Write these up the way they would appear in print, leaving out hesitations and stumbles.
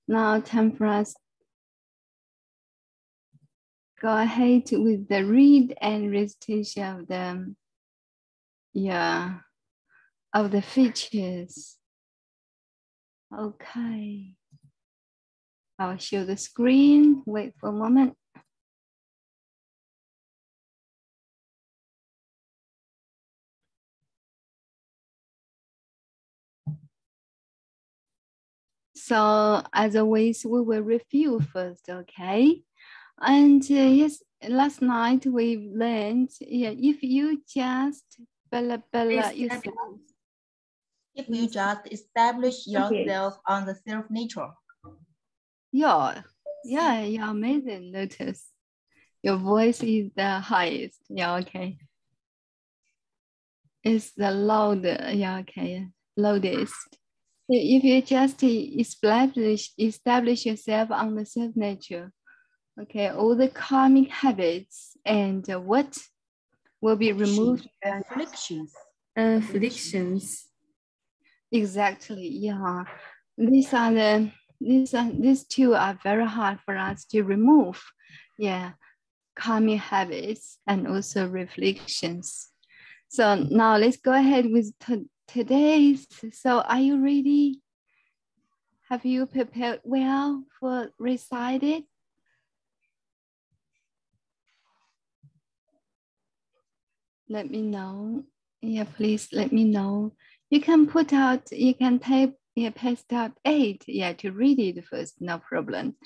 Now time for us. Go ahead with the read and recitation of the, of the features. Okay. I'll show the screen. Wait for a moment. So as always, we will review first, okay? And yes, last night we learned, if you just yourself. If you just establish yourself on the self-nature. Yeah, you're amazing, Lotus. Your voice is the highest. Yeah, okay. It's the loud, okay, loudest. If you just establish yourself on the self-nature, okay, all the karmic habits and what will be removed? Afflictions. Exactly, yeah. These two are very hard for us to remove. Yeah, karmic habits and also reflections. So now let's go ahead with today's. So are you ready? Have you prepared well for recited? Let me know. Yeah, please let me know. You can type, paste out 8, to read it first, no problem.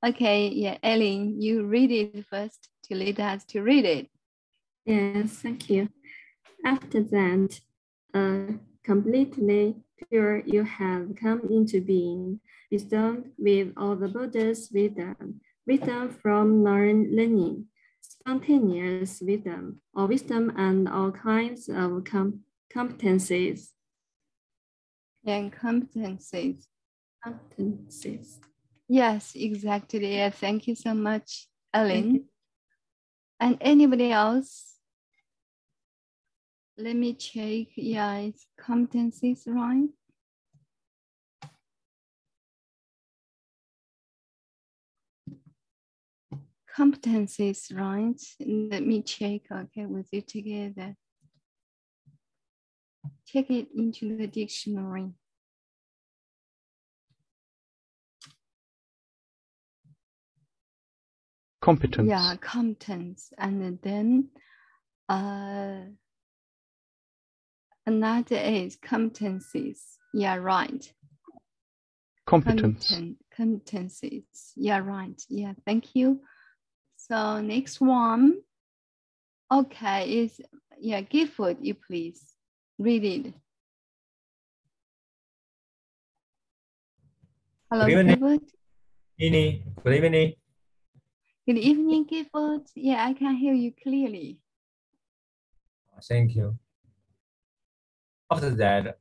Okay, Ellen, you read it first to lead us to read it. Yes, thank you. After that, completely pure, you have come into being, wisdom with all the Buddha's wisdom from learning, spontaneous wisdom, or wisdom and all kinds of competencies. And competencies. Yes, exactly. Yeah, thank you so much, Ellen. And anybody else? Let me check. Yeah, it's competencies, right? Competencies, right? Let me check, okay, with you together. Check it into the dictionary. Competence. Yeah, competence. And then another is competencies. Yeah, right. Competence. Competencies. Yeah, right. Yeah, thank you. So next one. Okay, is Gifford, you please read it. Hello, Gifford. Good evening. Good evening, Gifford. Yeah, I can hear you clearly. Thank you. After that,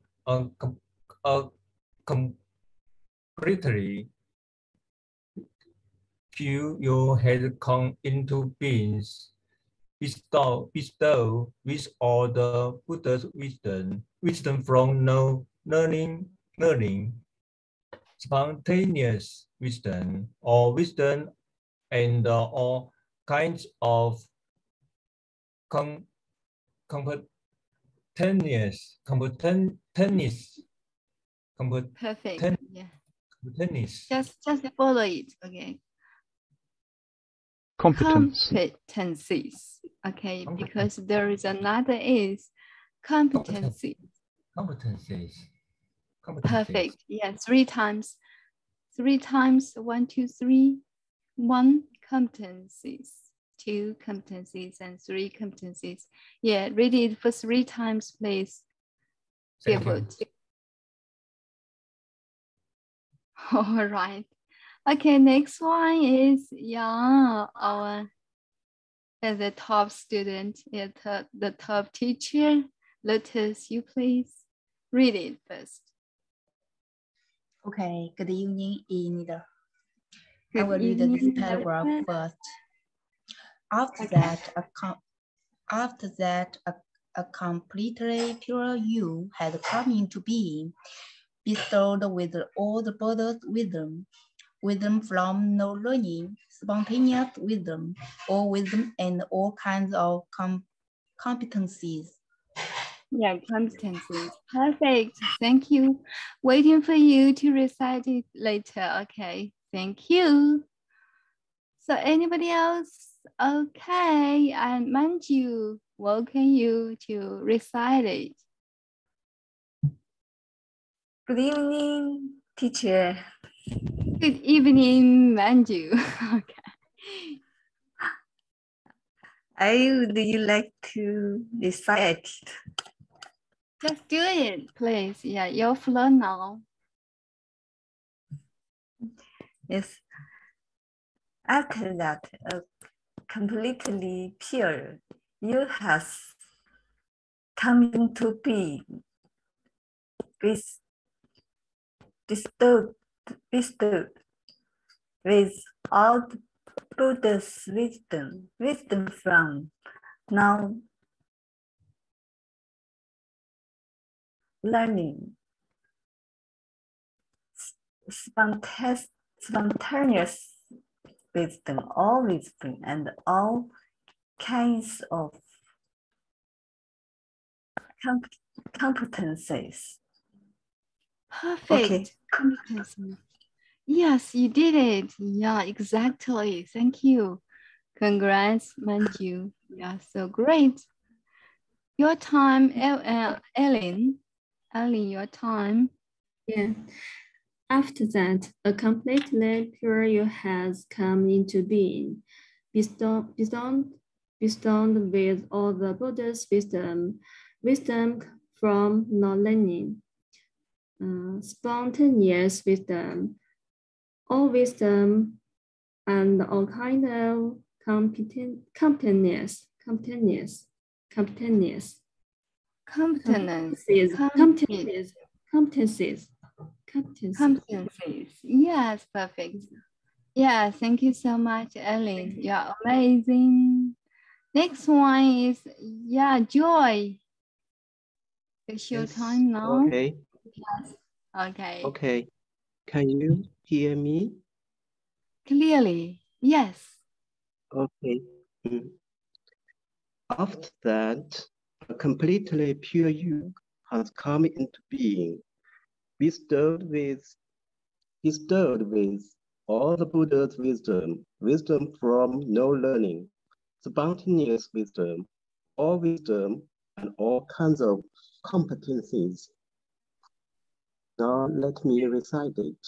completely pure, your head come into beings, bestow with all the Buddha's wisdom from learning, spontaneous wisdom, or wisdom and all kinds of competence. Perfect. Yeah. Competence. Just follow it. Okay. Competence. Competencies. Okay, because there is another is competency. Competencies. Perfect. Yeah, 3 times. 3 times. 1, 2, 3. 1 competencies. 2 competencies and 3 competencies. Yeah, read it for 3 times, please. Gifford. All right. Okay, next one is our the top student, the top teacher. Lotus, you please read it first. Okay, good evening, Enid. I will read this paragraph first. After that, a completely pure you had come into being, bestowed with all the Buddha's wisdom wisdom from no learning, spontaneous wisdom, or wisdom and all kinds of competencies. Yeah, competencies. Perfect. Thank you. Waiting for you to recite it later. Okay. Thank you. So anybody else? Okay. And Manju, welcome you to recite it. Good evening, teacher. Good evening, Manju. Okay. Would you like to recite? Just do it, please. Yeah, your floor now. Yes. After that, completely pure, you has come into being, bestowed with all Buddha's wisdom from now learning, spontaneous wisdom, all wisdom, and all kinds of competencies. Perfect. Okay. Competency. Yes, you did it. Yeah, exactly. Thank you. Congrats, Manju. Yeah, so great. Your time, Ellen. Ellen, your time. Yeah. After that, a completely pure you has come into being, bestowed with all the Buddha's wisdom from non-learning, spontaneous wisdom, all wisdom, and all kind of competence. Yes, perfect. Yeah, thank you so much, Ellen. You're amazing. Next one is, yeah, Joy. It's your time now. Okay. Yes. Okay. Okay. Can you hear me? Clearly, yes. Okay. After that, a completely pure you has come into being, bestowed with all the Buddha's wisdom from no learning, spontaneous wisdom, and all kinds of competencies. Now let me recite it.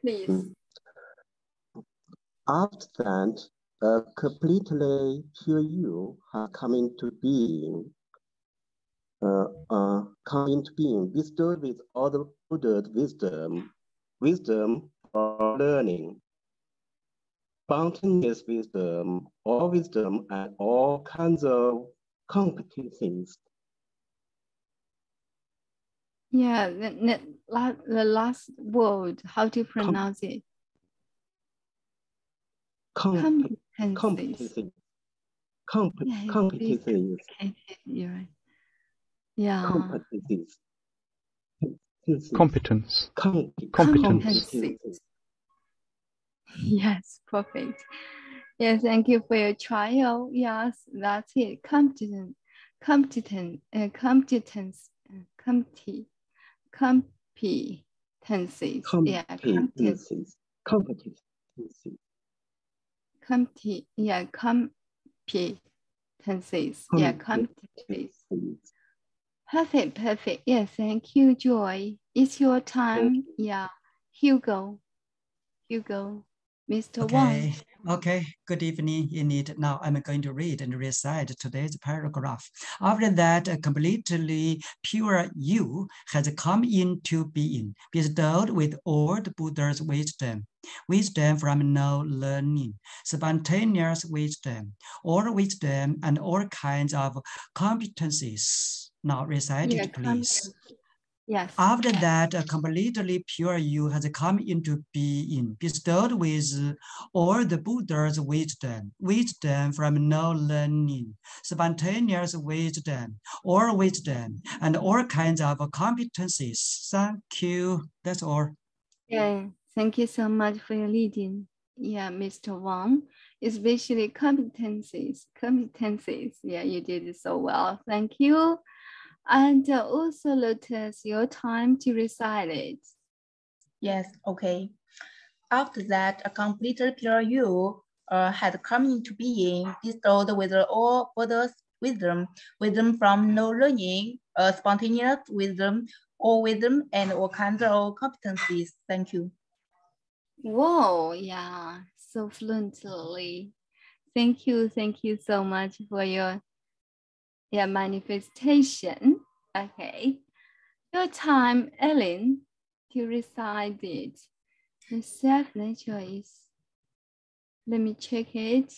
Please. After that, a completely pure you has come into being, bestowed with all the Buddha's wisdom for learning, spontaneous wisdom, and all kinds of competencies. Yeah, the last word, how to pronounce it? Competencies. Competencies. You're right. Yeah. Competencies. Competence. Competencies. Yes, perfect. Yes, thank you for your trial. Yes, that's it. Competencies. Yeah, competencies. Yeah, competencies. Perfect. Yeah, thank you, Joy. It's your time. Yeah, Hugo, Mr. Wang. Okay, good evening, Enid. Now I'm going to read and recite today's paragraph. After that, a completely pure you has come into being, bestowed with all the Buddha's wisdom from no learning, spontaneous wisdom, and all kinds of competencies. Now recite it, please. Yes. After that, a completely pure you has come into being, bestowed with all the Buddha's wisdom from no learning, spontaneous wisdom, and all kinds of competencies. Thank you. That's all. Yeah, Thank you so much for your leading. Yeah, Mr. Wang, especially competencies. Yeah, you did it so well. Thank you. And also, Lotus, your time to recite it. Yes, okay. After that, a completed peer review had come into being, bestowed with all borders wisdom from no learning, spontaneous wisdom, all wisdom, and all kinds of competencies. Thank you. Whoa, yeah, so fluently. Thank you so much for your manifestation. Okay, your time, Ellen, to recite it. The self-nature is, let me check it.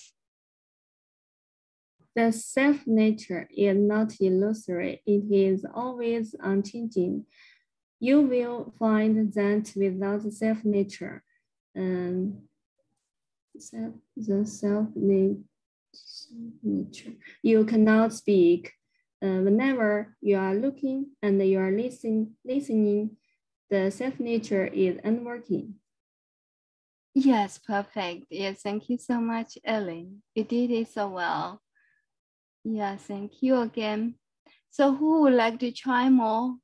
The self-nature is not illusory, it is always unchanging. You will find that without the self-nature, the self-nature, you cannot speak. Whenever you are looking and you are listening, the self-nature is unworking. Yes, perfect. Yes, thank you so much, Ellen. You did it so well. Yeah, thank you again. So who would like to try more?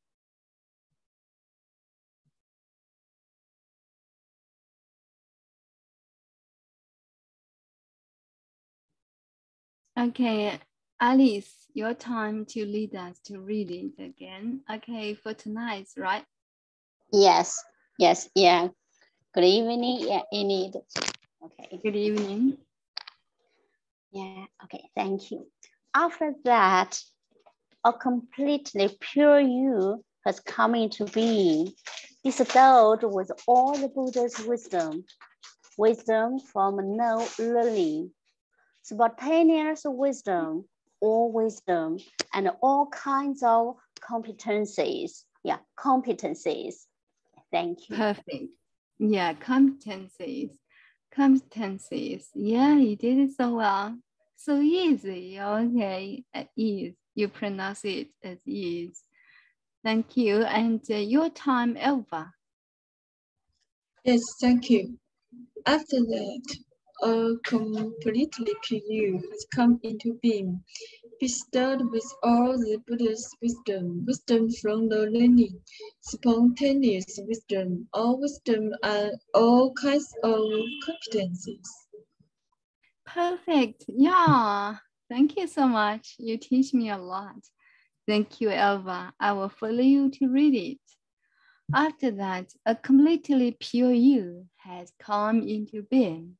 Okay, Alice, your time to lead us to read it again. Okay, for tonight, right? Yes, yeah. Good evening, yeah, Enid. Okay. Good evening. Yeah, okay, thank you. After that, a completely pure you has come into being, bestowed with all the Buddha's wisdom from no learning, spontaneous wisdom, all wisdom, and all kinds of competencies. Yeah, competencies. Thank you. Perfect. Yeah, competencies. Yeah, you did it so well. So easy. Okay, ease. You pronounce it as ease. Thank you. And your time, Elva. Yes, thank you. After that, a completely pure you has come into being, bestowed with all the Buddha's wisdom from the learning, spontaneous wisdom, all wisdom and all kinds of competencies. Perfect. Yeah. Thank you so much. You teach me a lot. Thank you, Elva. I will follow you to read it. After that, a completely pure you has come into being,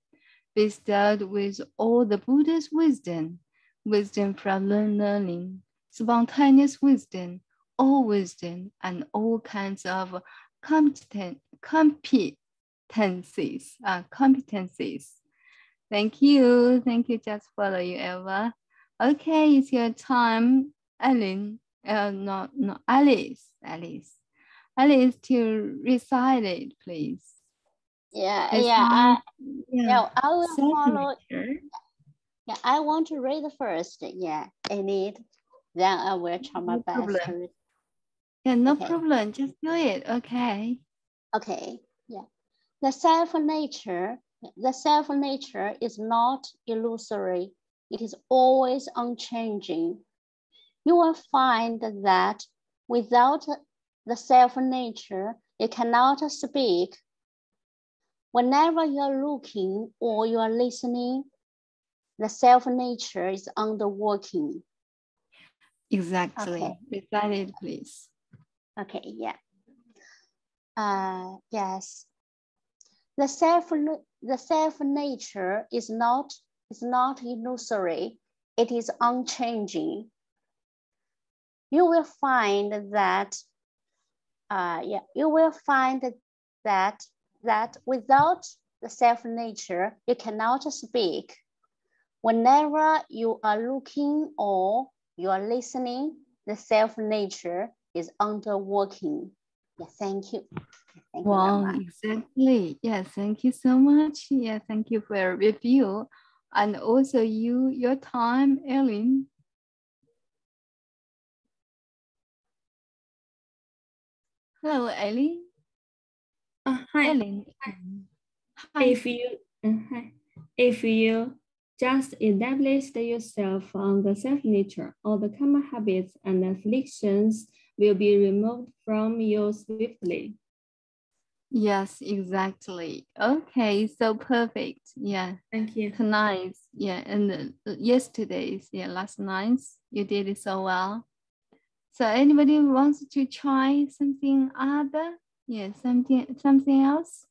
bestowed with all the Buddha's wisdom from learning, spontaneous wisdom, all wisdom, and all kinds of competencies. Thank you. Just follow you, Eva. Okay, it's your time, Ellen. No, Alice. Alice, to recite it, please. I will follow. Yeah, I want to read first. Yeah, I need. Then I will try my best. Yeah, no problem. Just do it. Okay. Okay. Yeah. The self-nature is not illusory. It is always unchanging. You will find that without the self-nature, you cannot speak. Whenever you are looking or you are listening, the self-nature is underworking. Exactly. Okay. Recite it, please. Okay, yeah. Yes. The self-nature is not illusory. It is unchanging. You will find that that without the self-nature, you cannot speak. Whenever you are looking or you are listening, the self-nature is underworking. Yeah, thank you. Thank you very much. Exactly. Yeah, thank you so much. Yeah, thank you for your review. And also your time, Ellen. Hello, Ellen. Hi. Ellen. Hi. If you just establish yourself on the self-nature, all the common habits and afflictions will be removed from you swiftly. Yes, exactly. Okay, so perfect. Yeah. Thank you. Tonight, yeah, and yesterday's, yeah, last night, you did it so well. So anybody wants to try something other? Yeah, something else?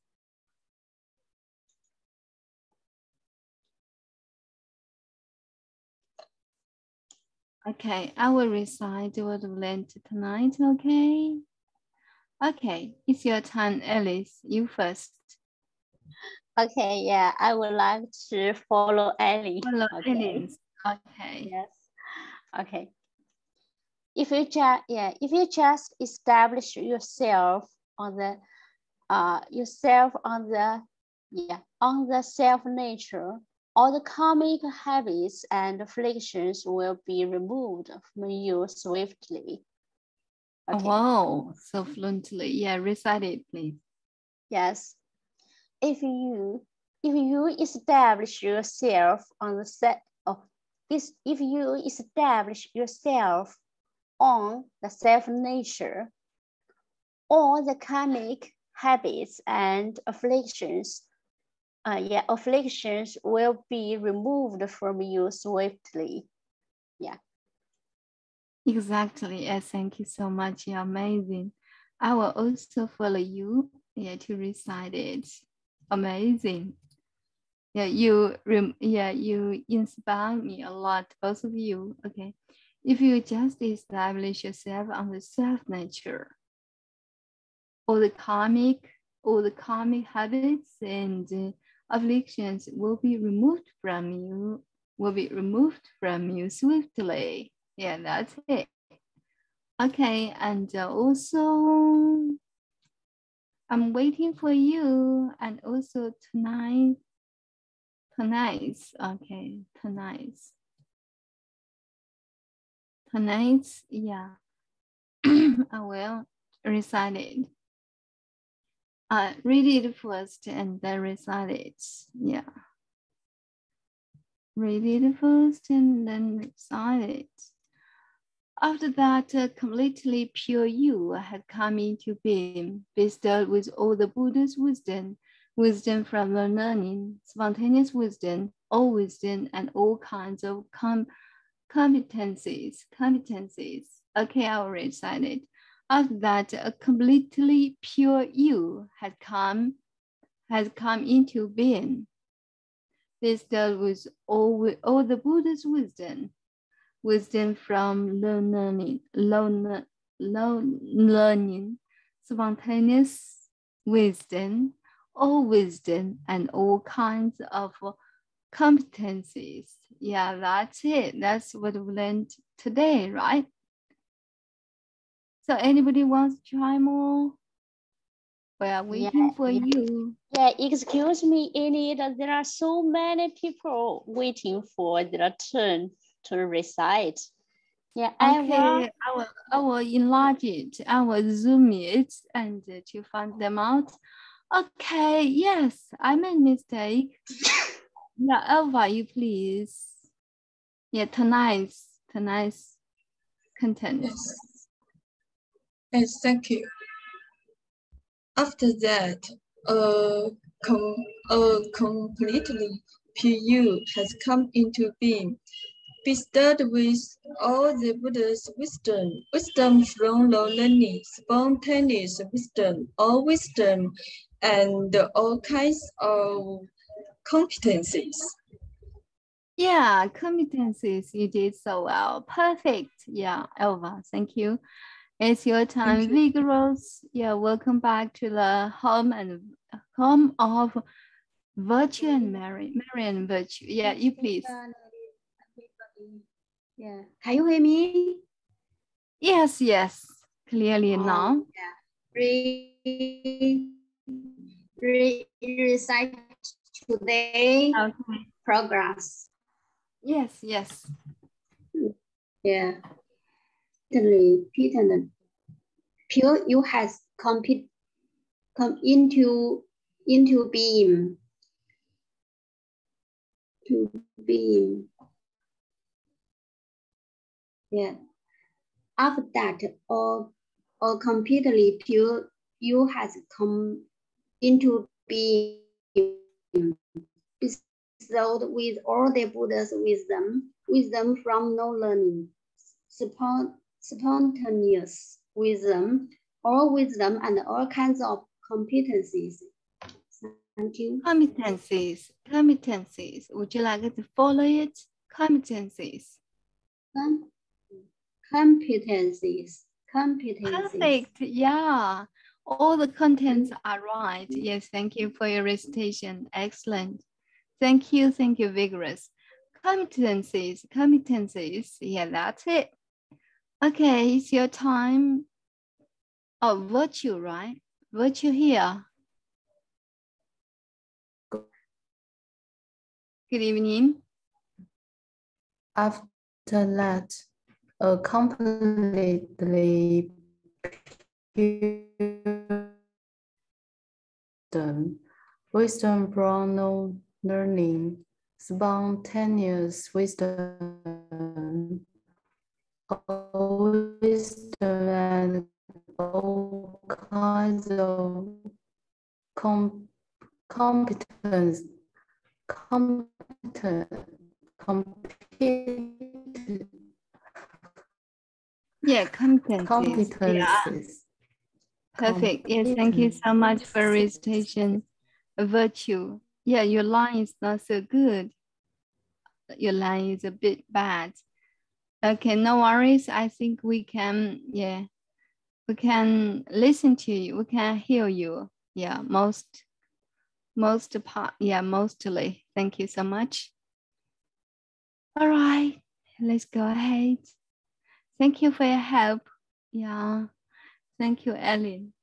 Okay, I will recite what we learned tonight, okay? Okay, it's your turn, Alice, you first. Okay, yeah, I would like to follow Ellie. Follow okay. Alice, okay. Yes, okay. If you just establish yourself on the self nature, all the karmic habits and afflictions will be removed from you swiftly. Okay. Wow, so fluently. Yeah, recite it, please. Yes. If you establish yourself on the if you establish yourself on the self nature, all the karmic habits and afflictions will be removed from you swiftly. Yeah. Exactly. Yes, thank you so much. You're amazing. I will also follow you, yeah, to recite it. Amazing. Yeah, you inspire me a lot, both of you. Okay. If you just establish yourself on the self-nature, all the karmic habits and afflictions will be removed from you swiftly. Yeah, that's it. Okay, and also I'm waiting for you, and also tonight, okay, tonight, yeah, I will recite it. Read it first and then recite it. Yeah. Read it first and then recite it. After that, a completely pure you had come into being, bestowed with all the Buddha's wisdom, wisdom from the learning, spontaneous wisdom, all wisdom, and all kinds of competencies. Okay, I will recite it. After that, a completely pure you had come into being, bestowed with all the Buddha's wisdom, wisdom from learning, spontaneous wisdom, all wisdom, and all kinds of competencies. Yeah, that's it. That's what we learned today, right? So anybody wants to try more? We are waiting for you. Yeah, excuse me, Enid. There are so many people waiting for their turn to recite. Yeah, okay, I will enlarge it. I will zoom it and to find them out. Okay, yes, I made a mistake. Yeah, Elva, you please. Yeah, tonight's content. Yes, thank you. After that, a completely pure you has come into being, bestowed with all the Buddha's wisdom, wisdom from the learning, spontaneous wisdom, all wisdom, and all kinds of competencies. Yeah, competencies, you did so well. Perfect. Yeah, Elva, thank you. It's your time, Vigorous. Yeah, welcome back to the home of Virtue and Mary and Virtue. Yeah, you please. Yeah, can you hear me? Yes, clearly now. Yeah. Recite today progress. Yes. Yeah. Pure you has come into being. To being. Yeah. After that, or completely pure you has come into being, bestowed with all the Buddha's wisdom from no learning, spontaneous wisdom, all wisdom and all kinds of competencies. Thank you. Competencies. Would you like to follow it? Competencies. Competencies. Perfect. Yeah. All the contents are right. Yes, thank you for your recitation. Excellent. Thank you, Vigorous. Competencies. Yeah, that's it. Okay, it's your time. Oh, virtue, right? Virtue here. Good evening. After that, a completely pure wisdom from no learning, spontaneous wisdom, all wisdom and all kinds of competence. Yeah, competencies. Yeah. Perfect. Yes, thank you so much for recitation. Virtue. Yeah, your line is not so good. Your line is a bit bad. Okay, no worries. I think we can, yeah, we can listen to you. We can hear you. Yeah, most part. Yeah, mostly. Thank you so much. All right, let's go ahead. Thank you for your help. Yeah, thank you, Ellen.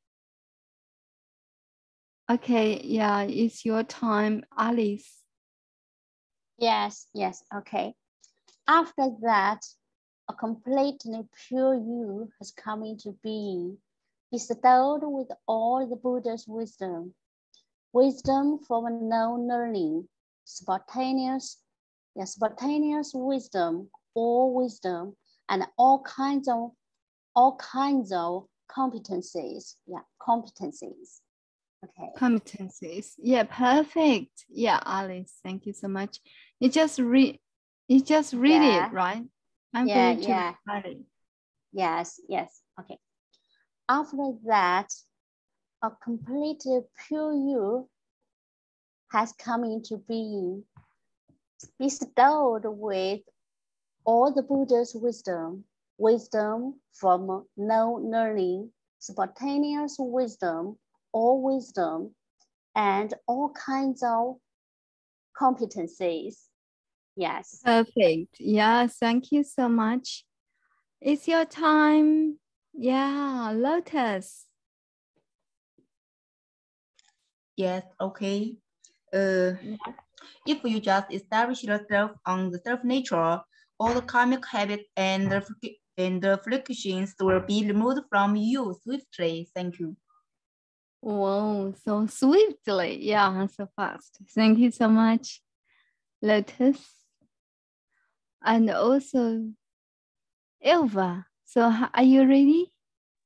Okay, yeah, it's your time, Alice. Yes, okay. After that, a completely pure you has come into being, bestowed with all the Buddha's wisdom from no learning, spontaneous wisdom, all wisdom, and all kinds of competencies. Yeah, competencies. Okay. Competencies. Yeah, perfect. Yeah, Alice, thank you so much. You just read it, right? I'm going to read it. Yes. Okay. After that, a completely pure you has come into being, bestowed with all the Buddha's wisdom from no learning, spontaneous wisdom, all wisdom, and all kinds of competencies. Yes. Perfect. Yeah, thank you so much. It's your time. Yeah, Lotus. Yes, okay. If you just establish yourself on the self-nature, all the karmic habits and the afflictions will be removed from you swiftly. Thank you. Wow, so swiftly. Yeah, so fast. Thank you so much, Lotus. And also, Elva. So are you ready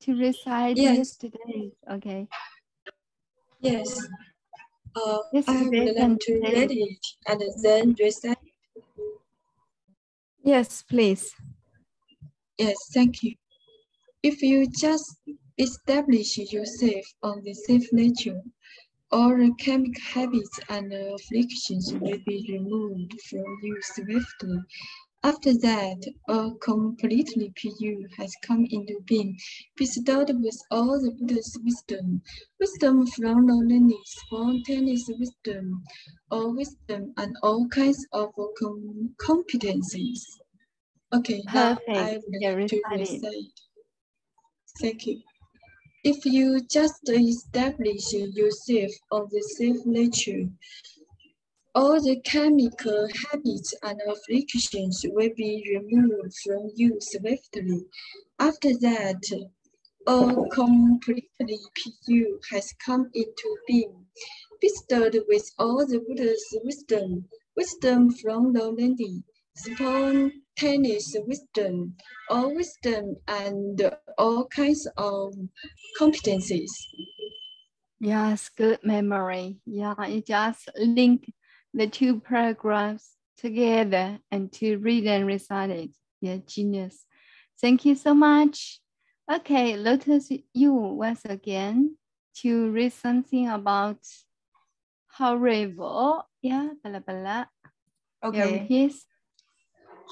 to recite yesterday? Okay. Yes. I Yesterday would like to read it and then recite. Yes, please. Yes, thank you. If you just establish yourself on the safe nature, all the karmic habits and afflictions will be removed from you swiftly. After that, a completely pure you has come into being, bestowed with all the Buddha's wisdom from no learning, spontaneous wisdom, all wisdom, and all kinds of competencies. Okay, now I would like to recite. Thank you. If you just establish yourself on the safe nature, all the chemical habits and afflictions will be removed from you swiftly. After that, A completely pure has come into being, bestowed with all the Buddha's wisdom, wisdom from the landing, spontaneous wisdom, all wisdom and all kinds of competencies. Yes, good memory. Yeah, you just link the two paragraphs together and to read and recite it. Yeah, genius. Thank you so much. Okay, Lotus, you once again to read something about horrible. Yeah, blah, blah. Okay. Here it is.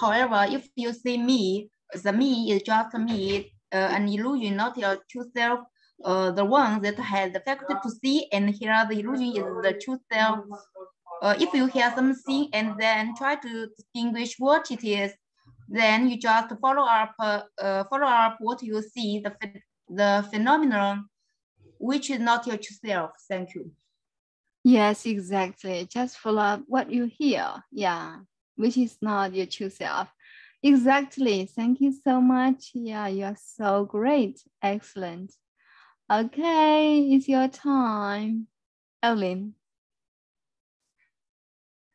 However, if you see me, the me is just me, an illusion, not your true self. The one that has the faculty to see and hear the illusion is the true self. If you hear something and then try to distinguish what it is, then you just follow up what you see, the phenomenon, which is not your true self. Thank you. Yes, exactly. Just follow up what you hear. Yeah, which is not your true self. Exactly. Thank you so much. Yeah, you are so great. Excellent. Okay, it's your time. Ellen.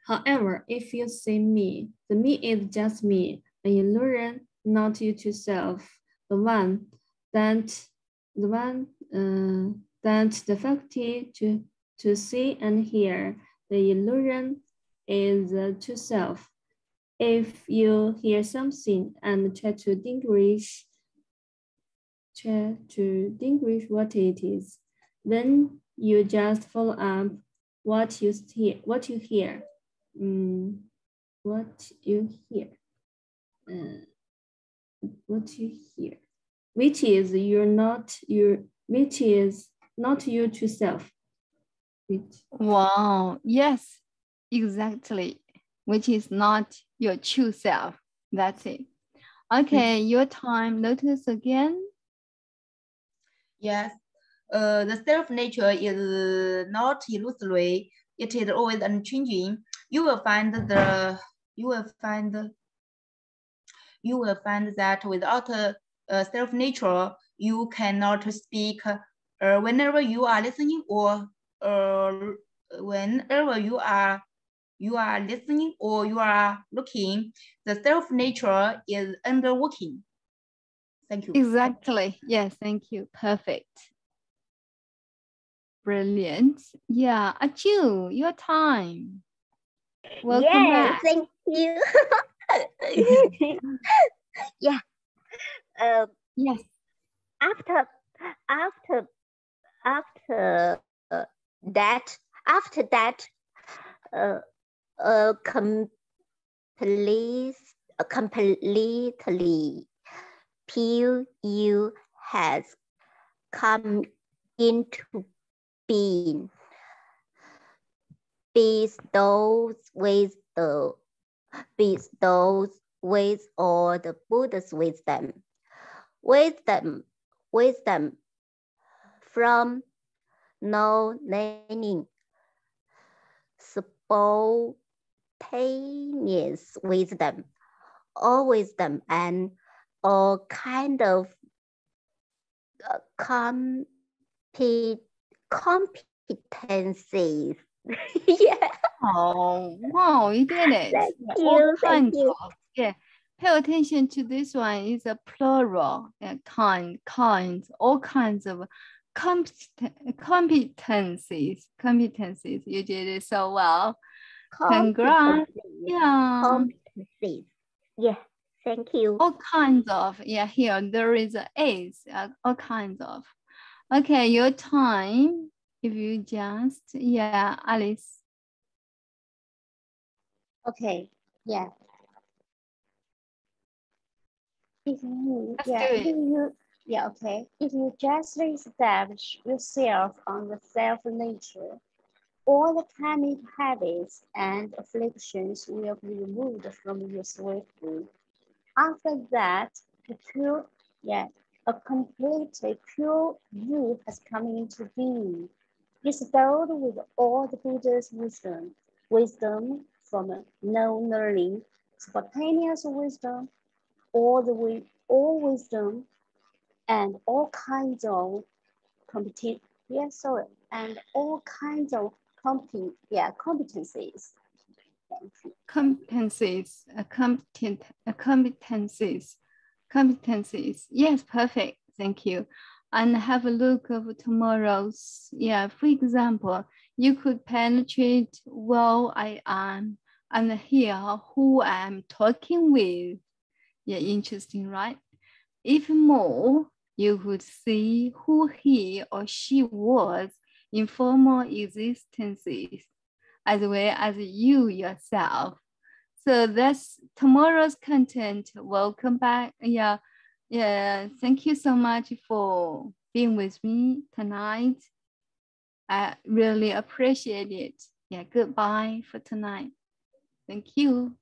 However, if you see me, the me is just me, an illusion, not you to self, the one that the faculty to see and hear, the illusion is to self. If you hear something and try to distinguish what it is, then you just follow up what you hear. What you hear, which is not you to self. Wow, yes, exactly. Which is not your true self. That's it. Okay, your time. Notice again. Yes, the self nature is not illusory. It is always unchanging. You will find that without self nature, you cannot speak. Whenever you are listening, or whenever you are listening or you are looking, the self nature is underworking. Thank you. Exactly. Yes, thank you. Perfect. Brilliant. Yeah, Achu, your time. Welcome back. Thank you. Yeah. Yes. After that, completely pure you has come into being, bestowed with all the Buddha's wisdom from no learning, spontaneous wisdom, all wisdom and all kind of competencies. Yeah. Oh, wow, you did it. Thank All you. kinds of, yeah. Pay attention to this one. It's a plural. Yeah, kinds, all kinds of competencies. You did it so well. Congrats. Yeah. Competencies. Yeah. Thank you. All kinds of. Yeah, here there is a S. All kinds of. Okay, your time. If you just, yeah, Alice. Okay, yeah. If you just establish yourself on the self-nature, all the karmic habits and afflictions will be removed from you swiftly. After that, a completely pure you has come into being, bestowed with all the Buddha's wisdom from no learning, spontaneous wisdom, all wisdom, and all kinds of and all kinds of competencies. Competencies. Yes, perfect. Thank you. And have a look of tomorrow's. Yeah, for example, you could penetrate well I am and hear who I'm talking with. Yeah, interesting, right? Even more, you could see who he or she was in former existences, as well as you yourself. So that's tomorrow's content. Welcome back. Yeah. Thank you so much for being with me tonight. I really appreciate it. Yeah, goodbye for tonight. Thank you.